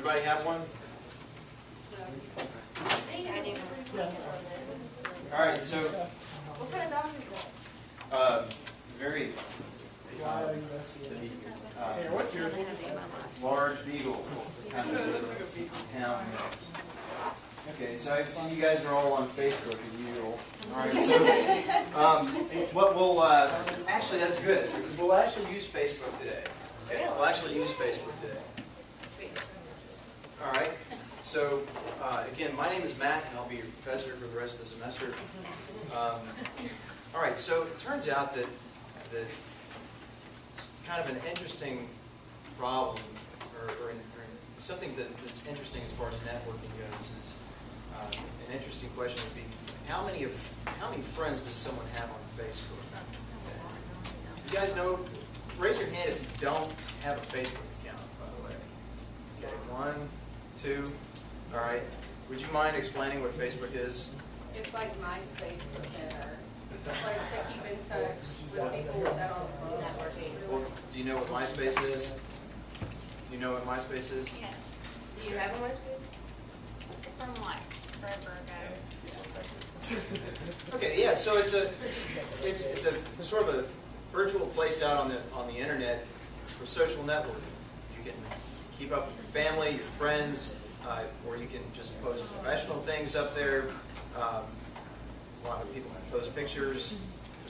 Everybody have one? All right, so What kind of dog is that? very Hey, what's yours? large beagle, kind of town mix. Okay, so I see you guys are all on Facebook as usual. All right, so what we'll actually that's good because we'll actually use Facebook today. Okay, we'll actually use Facebook today. All right. So again, my name is Matt, and I'll be your professor for the rest of the semester. All right. So it turns out that kind of an interesting problem, or something that's interesting as far as networking goes, is an interesting question would be how many friends does someone have on Facebook? Okay. You guys know? Raise your hand if you don't have a Facebook account. By the way. Okay. 1, 2. All right. Would you mind explaining what Facebook is? It's like MySpace, but better. It's a place to keep in touch with people that are networking. Well, do you know what MySpace is? Do you know what MySpace is? Yes. Do you have a MySpace? From like forever ago. Okay, yeah. So it's a sort of a virtual place out on the internet for social networking. You can keep up with your family, your friends, or you can just post professional things up there. A lot of people post pictures,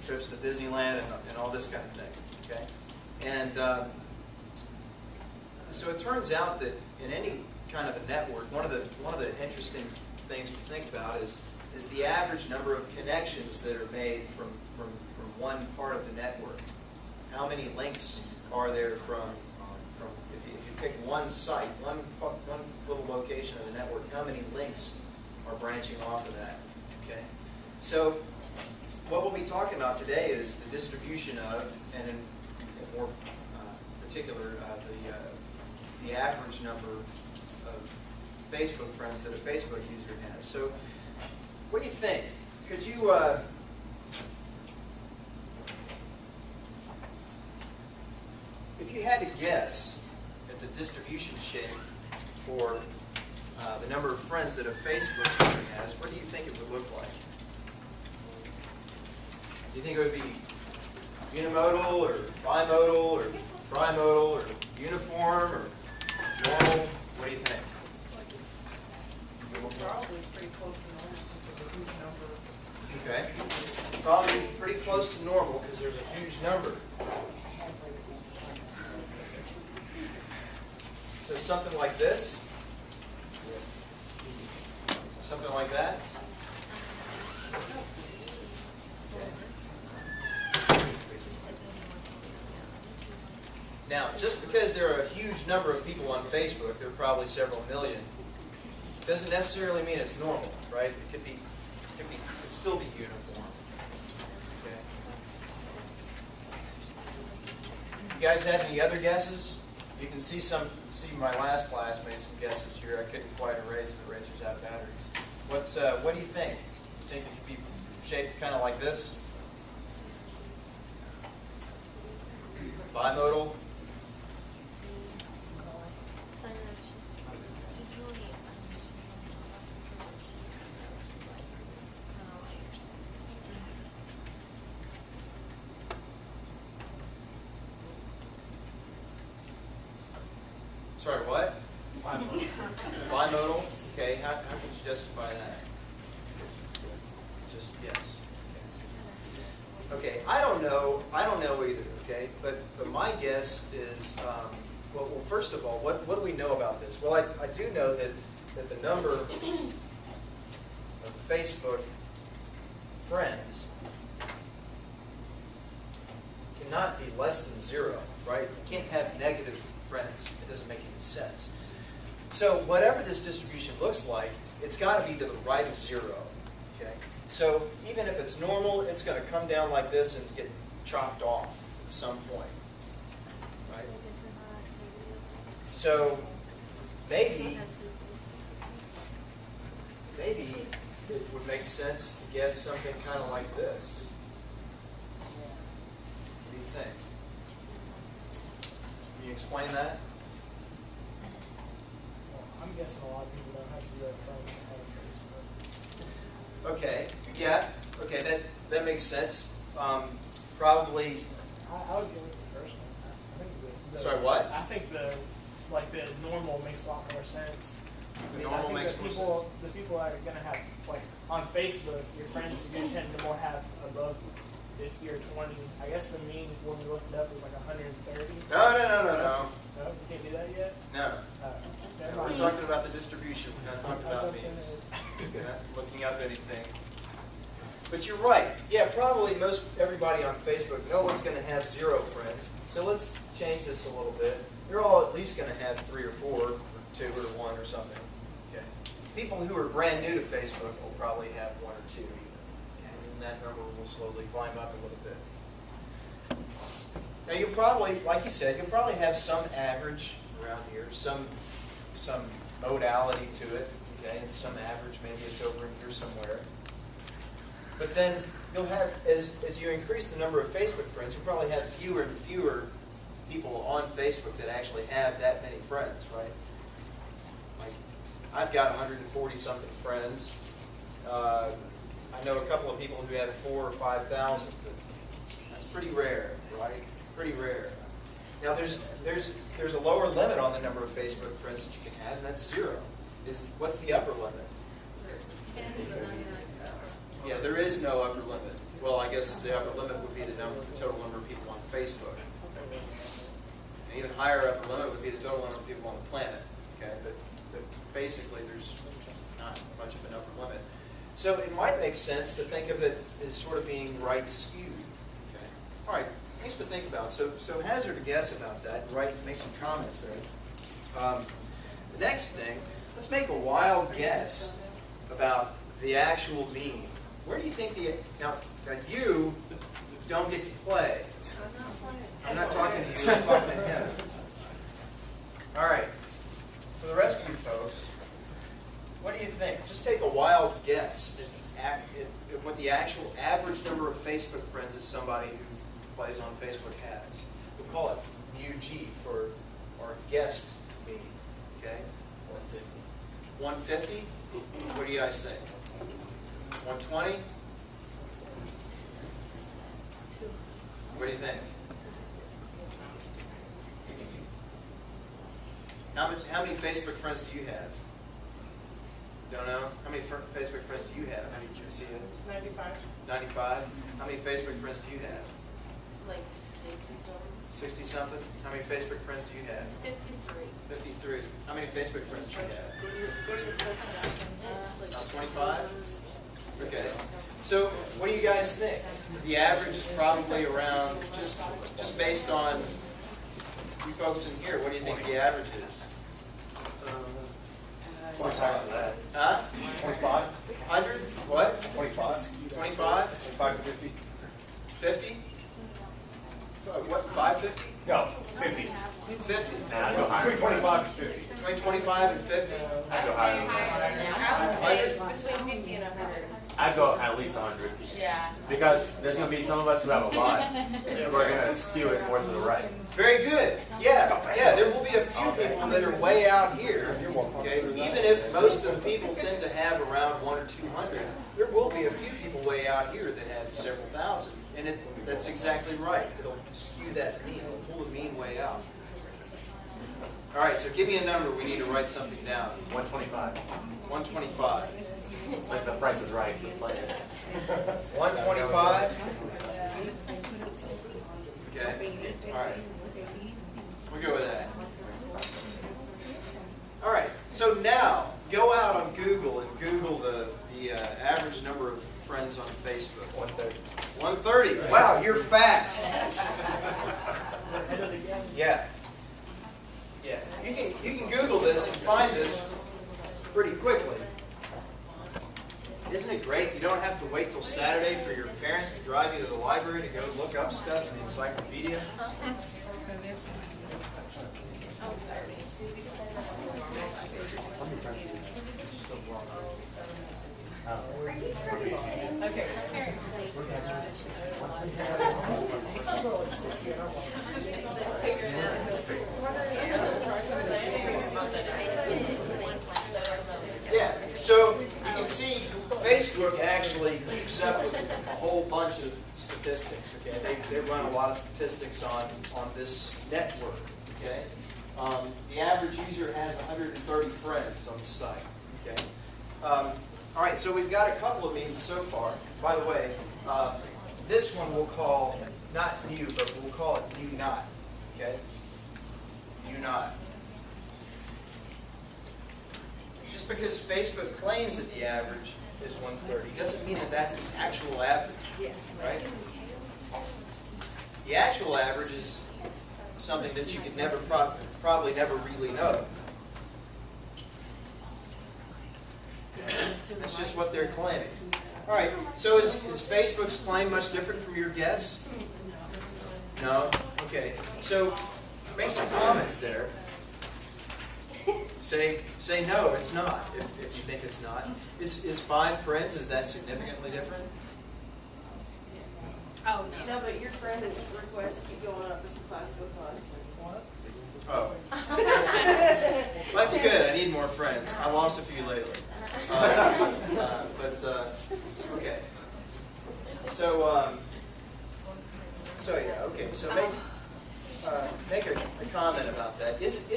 trips to Disneyland, and all this kind of thing. Okay, and so it turns out that in any kind of a network, one of the interesting things to think about is the average number of connections that are made from one part of the network. How many links are there from if you pick one site, one little location of the network, how many links are branching off of that? Okay, so what we'll be talking about today is the distribution of, and in more particular, the average number of Facebook friends that a Facebook user has. So, what do you think? Could you if you had to guess at the distribution shape for the number of friends that a Facebook user has, what do you think it would look like? Do you think it would be unimodal or bimodal or trimodal or uniform or normal? What do you think? Probably pretty close to normal since it's a huge number. Okay. Probably pretty close to normal because there's a huge number. So something like this? Something like that? Now, just because there are a huge number of people on Facebook, there are probably several million, doesn't necessarily mean it's normal, right? It could still be uniform. Okay. You guys have any other guesses? You can see my last class made some guesses here. I couldn't quite erase the erasers out of batteries. What do you think? You think it could be shaped kind of like this? Bimodal? Sorry, what? Bimodal. Okay, how can you justify that? Just yes. Okay, I don't know either. Okay, but my guess is well, first of all, what do we know about this? Well, I do know that the number of Facebook friends cannot be less than 0, right? You can't have negative friends. It doesn't make any sense. So whatever this distribution looks like, it's got to be to the right of 0. Okay. So even if it's normal, it's going to come down like this and get chopped off at some point. Right? So maybe it would make sense to guess something kind of like this. What do you think? Can you explain that? guessing a lot of people don't have 0 friends on Facebook. Okay, yeah, okay, that makes sense. Probably, I would go with the first one. I think sorry, what? I think the normal makes a lot more sense. The normal makes more sense. The people that are gonna have on Facebook, your friends are gonna tend to more have above 50 or 20. I guess the mean when we looked it up was 130. No. No, you can't do that yet. No, we're talking about the distribution. We're not talking about means. We're not looking up anything. But you're right. Yeah, probably most everybody on Facebook, no one's going to have 0 friends. So let's change this a little bit. You're all at least going to have 3 or 4, or 2 or 1 or something. Okay. People who are brand new to Facebook will probably have 1 or 2. And that number will slowly climb up a little bit. Now you'll probably, like you said, you'll probably have some average around here, some modality to it, okay, and some average, maybe it's over in here somewhere. But then you'll have, as you increase the number of Facebook friends, you'll probably have fewer and fewer people on Facebook that actually have that many friends, right? Like, I've got 140-something friends. I know a couple of people who have 4,000 or 5,000, but that's pretty rare, right? Pretty rare. Now there's a lower limit on the number of Facebook friends that you can have, and that's 0. What's the upper limit? 10 to 99. Yeah, there is no upper limit. Well, I guess the upper limit would be the total number of people on Facebook. An even higher upper limit would be the total number of people on the planet. Okay, but basically there's not much of an upper limit. So it might make sense to think of it as sort of being right skewed. Okay. All right, things to think about. So hazard a guess about that. Make some comments there. The next thing, let's make a wild guess about the actual mean. Where do you think now you don't get to play. I'm not talking to you, I'm talking to him. All right. For the rest of you folks, what do you think? Just take a wild guess at what the actual average number of Facebook friends that somebody who plays on Facebook has. We'll call it UG for our guest mean. Okay? 150. 150? What do you guys think? 120? What do you think? How many Facebook friends do you have? Don't know? How many Facebook friends do you have? How many do you see it? 95. 95? How many Facebook friends do you have? Like 60-something. 60-something? How many Facebook friends do you have? 53. 53. How many Facebook friends do you have? It's like About 25? Okay. So, what do you guys think? The average is probably around, just based on you folks in here, what do you think the average is? 25 for that. Huh? 25? 100? What? 25? 25? 25 to 50? 50? What, 550? No, 50. 50? Nah, go higher. Between 25 and 50. Between 25 and 50? I'd go higher than that. I would say between 50 and 100. I'd go at least 100. Yeah. Because there's going to be some of us who have a lot. We're going to skew it more to the right. Very good. Yeah, there will be a few people that are way out here. Okay, even if most of the people tend to have around 100 or 200, there will be a few people way out here that have several thousand. And that's exactly right. It'll skew that mean. It'll pull the mean way out. All right, so give me a number. We need to write something down. 125. 125. It's like the price is right. Just play it. 125. Okay. All right. We'll go with that. All right. So now, go out on Google and Google the average number of friends on Facebook. 130. 130. Wow, you're fast. Yeah. Yeah. You can Google this and find this pretty quickly. Isn't it great? You don't have to wait till Saturday for your parents to drive you to the library to go look up stuff in the encyclopedia. Figure it out. So you can see Facebook actually keeps up with a whole bunch of statistics. Okay, they run a lot of statistics on this network. Okay, the average user has 130 friends on the site. Okay, all right. So we've got a couple of means so far. By the way, this one we'll call not new, but we'll call it new not. Okay, new not. Just because Facebook claims that the average is 130 doesn't mean that that's the actual average, right? The actual average is something that you could never probably never really know. That's just what they're claiming. All right. So is Facebook's claim much different from your guess? No. Okay. So make some comments there. Say no, it's not, if you think it's not. Is 5 friends, is that significantly different? Oh, no. No, but your friend requests keep going up as the class goes on. Oh. That's good, I need more friends. I lost a few lately. Okay. So yeah, okay, so make a comment about that. Is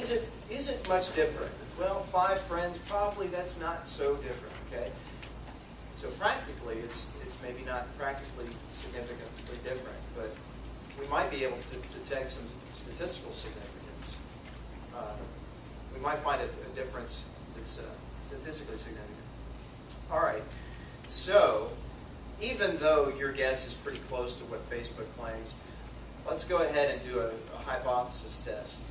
it much different? Well, 5 friends, probably that's not so different, okay? So practically, it's maybe not practically significantly different, but we might be able to detect some statistical significance. We might find a difference that's statistically significant. All right, so even though your guess is pretty close to what Facebook claims, let's go ahead and do a hypothesis test.